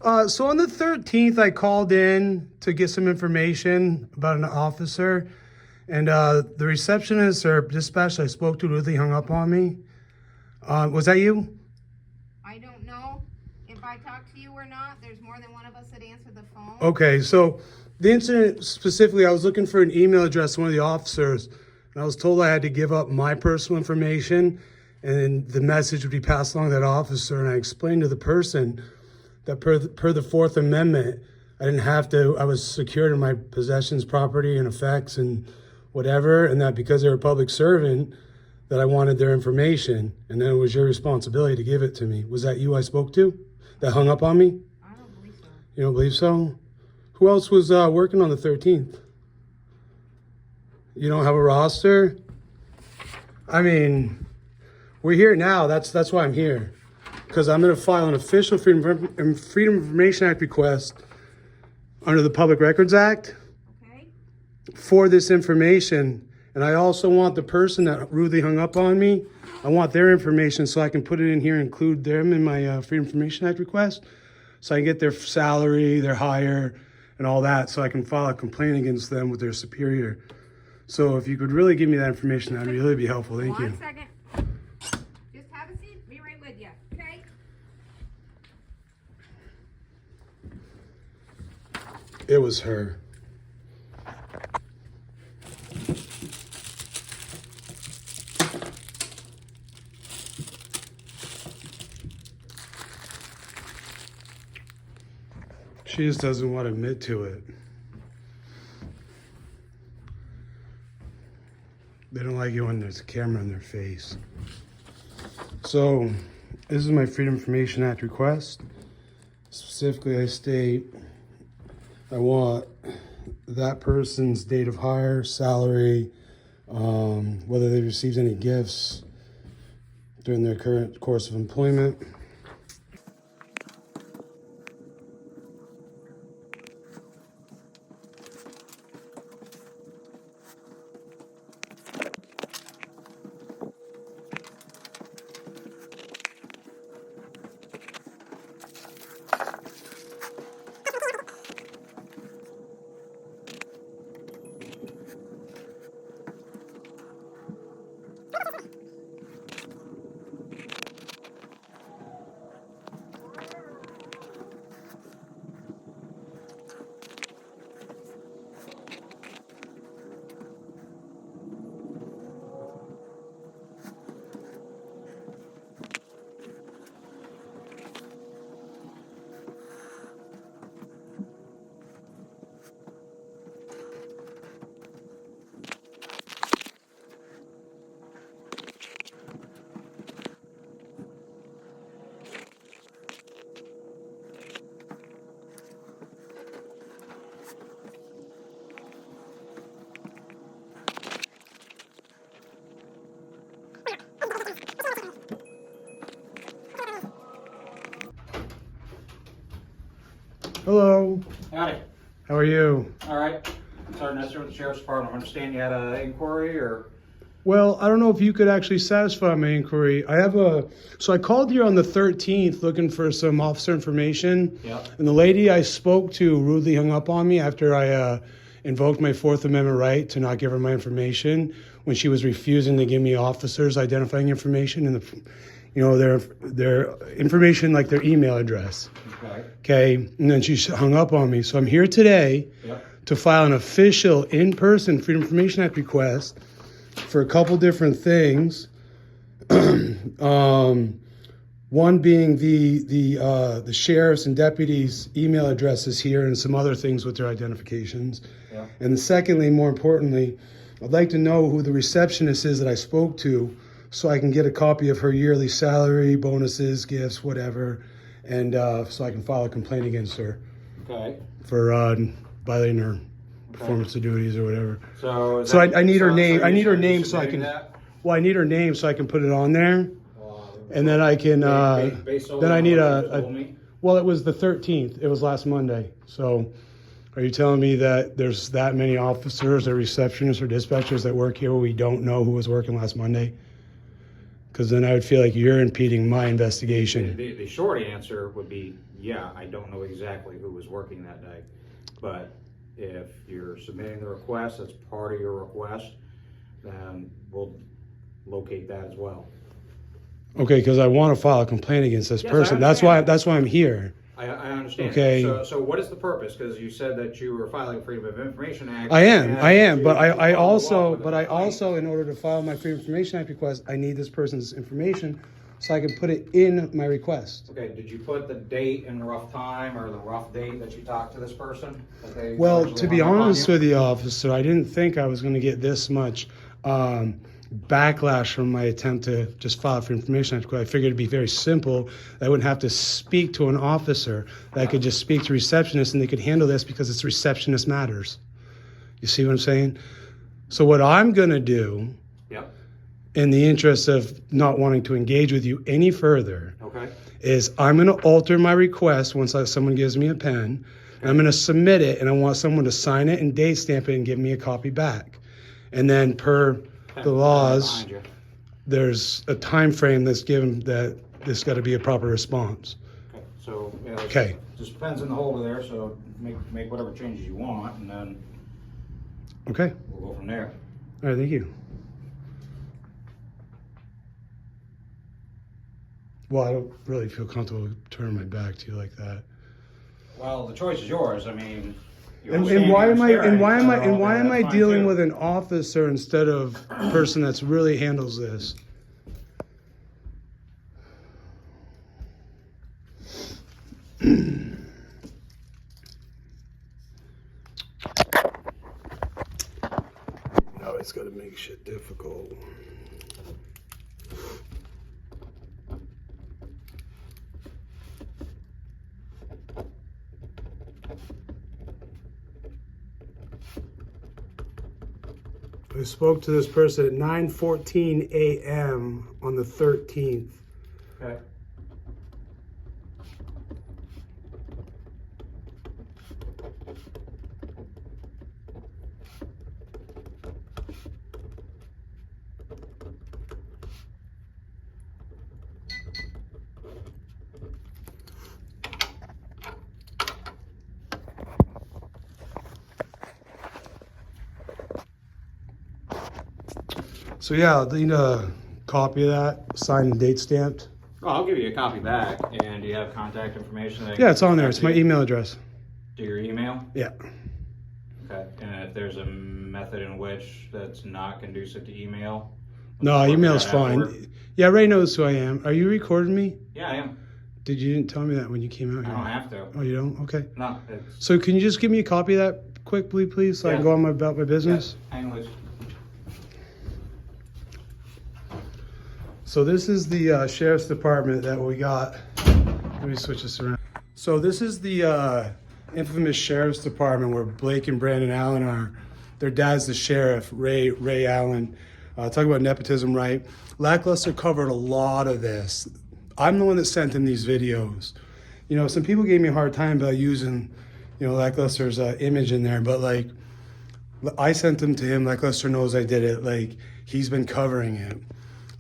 So on the 13th, I called in to get some information about an officer, and the receptionist or dispatch I spoke to really hung up on me. Was that you? I don't know if I talked to you or not. There's more than one of us that answered the phone. Okay, so the incident specifically, I was looking for an email address of one of the officers, and I was told I had to give up my personal information, and then the message would be passed along to that officer. And I explained to the person that per the Fourth Amendment, I didn't have to, I was secured in my possessions, property, and effects, and whatever, and that because they were a public servant, that I wanted their information, and then it was your responsibility to give it to me. Was that you I spoke to that hung up on me? I don't believe so. You don't believe so? Who else was working on the 13th? You don't have a roster? I mean, we're here now. That's why I'm here. Because I'm going to file an official Freedom of Information Act request under the Public Records Act for this information. And I also want the person that rudely hung up on me, I want their information so I can put it in here and include them in my Freedom of Information Act request. So I can get their salary, their hire, and all that, so I can file a complaint against them with their superior. So if you could really give me that information, that would really be helpful. Thank you. 1 second. Just have a seat. Be right with you. Okay? It was her. She just doesn't want to admit to it. They don't like it when there's a camera in their face. So, this is my Freedom of Information Act request. Specifically, I state I want that person's date of hire, salary, whether they received any gifts during their current course of employment. Hello. Howdy. How are you? All right. Sergeant Nestor with the Sheriff's Department. I understand you had an inquiry or? Well, I don't know if you could actually satisfy my inquiry. So I called here on the 13th looking for some officer information. Yep. And the lady I spoke to rudely hung up on me after I invoked my Fourth Amendment right to not give her my information when she was refusing to give me officers identifying information and their information, like their email address. Okay. And then she hung up on me. So I'm here today to file an official in-person Freedom of Information Act request for a couple different things. One being the sheriff's and deputies' email addresses here and some other things with their identifications. Yeah. And secondly, more importantly, I'd like to know who the receptionist is that I spoke to so I can get a copy of her yearly salary, bonuses, gifts, whatever, and so I can file a complaint against her for violating her performance of duties or whatever. So I need her name. I need her name so I can. Well, I need her name so I can put it on there, and then I can. Then I need a. Well, it was the 13th. It was last Monday. So, are you telling me that there's that many officers or receptionists or dispatchers that work here where we don't know who was working last Monday? Because then I would feel like you're impeding my investigation. The short answer would be, yeah, I don't know exactly who was working that day. But if you're submitting the request, that's part of your request, then we'll locate that as well. Okay, because I want to file a complaint against this Yes, person. I That's why understand. I'm here. I understand. Okay. So what is the purpose? Because you said that you were filing Freedom of Information Act. I am, and but to I follow also, up with a complaint. in order to file my Freedom of Information Act request, I need this person's information so I can put it in my request. Okay, did you put the date and rough time or the rough date that you talked to this person? That they Well, originally to be hung up on honest you? with you, officer, I didn't think I was going to get this much backlash from my attempt to just file for information. I figured it'd be very simple. I wouldn't have to speak to an officer. That I could just speak to receptionist and they could handle this because it's receptionist matters. You see what I'm saying? So what I'm going to do, Yep. in the interest of not wanting to engage with you any further, Okay. is I'm going to alter my request once someone gives me a pen. And I'm going to submit it, and I want someone to sign it and date stamp it and give me a copy back. And then per the laws, Behind you. there's a time frame that's given that there's got to be a proper response. Okay. So yeah, it Okay. just depends on the holder there. So make whatever changes you want, and then Okay. we'll go from there. All right. Thank you. Well, I don't really feel comfortable turning my back to you like that. Well, the choice is yours. I mean. you're And standing why there am I staring at each other all day, am I that's fine, dealing too. with an officer instead of a person that's really handles this? No, it's got to make shit difficult. I spoke to this person at 9:14 a.m. on the 13th. Okay. So yeah, I need a copy of that, signed and date stamped. Well, I'll give you a copy back. And do you have contact information? That I Yeah, can it's on there. contact It's my you? email address. To your email? Yeah. Okay. And if there's a method in which that's not conducive to email? No, work it email's out fine. afterward? Yeah, Ray knows who I am. Are you recording me? Yeah, I am. You didn't tell me that when you came out I here. don't have to. Oh, you don't? Okay. No, it's. So can you just give me a copy of that quickly, please, so I can Yeah. go on about my business? Hang loose. So this is the sheriff's department that we got. Let me switch this around. So this is the infamous sheriff's department where Blake and Brandon Allen are. Their dad's the sheriff, Ray Allen. Talk about nepotism, right? Lackluster covered a lot of this. I'm the one that sent him these videos. You know, some people gave me a hard time about using, Lackluster's image in there, but like, I sent them to him. Lackluster knows I did it. Like, he's been covering it.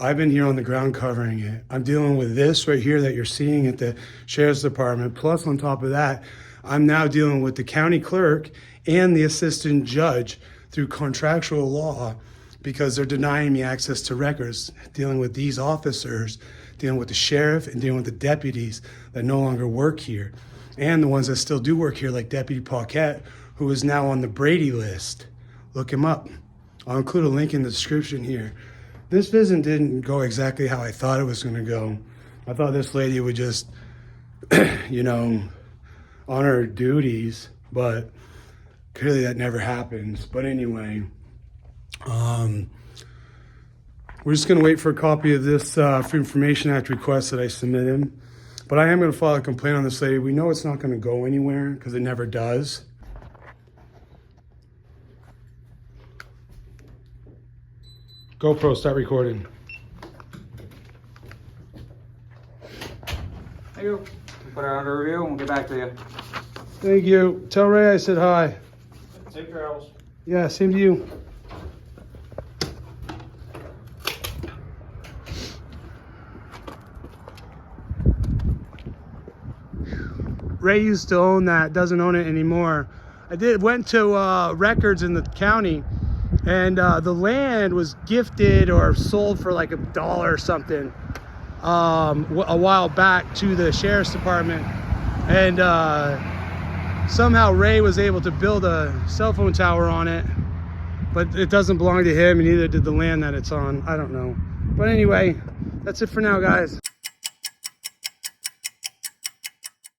I've been here on the ground covering it. I'm dealing with this right here that you're seeing at the sheriff's department. Plus, on top of that, I'm now dealing with the county clerk and the assistant judge through contractual law because they're denying me access to records, dealing with these officers, dealing with the sheriff and dealing with the deputies that no longer work here. And the ones that still do work here, like Deputy Paquette, who is now on the Brady list. Look him up. I'll include a link in the description here. This visit didn't go exactly how I thought it was going to go. I thought this lady would just, honor her duties, but clearly that never happens. But anyway, we're just going to wait for a copy of this Free Information Act request that I submitted. But I am going to file a complaint on this lady. We know it's not going to go anywhere because it never does. GoPro, start recording. Thank you. We'll put it under review and we'll get back to you. Thank you. Tell Ray I said hi. Safe travels. Yeah, same to you. Ray used to own that, doesn't own it anymore. Went to records in the county, and the land was gifted or sold for like $1 or something a while back to the sheriff's department, and somehow Ray was able to build a cell phone tower on it, but it doesn't belong to him, and neither did the land that it's on. I don't know. But anyway, that's it for now, guys.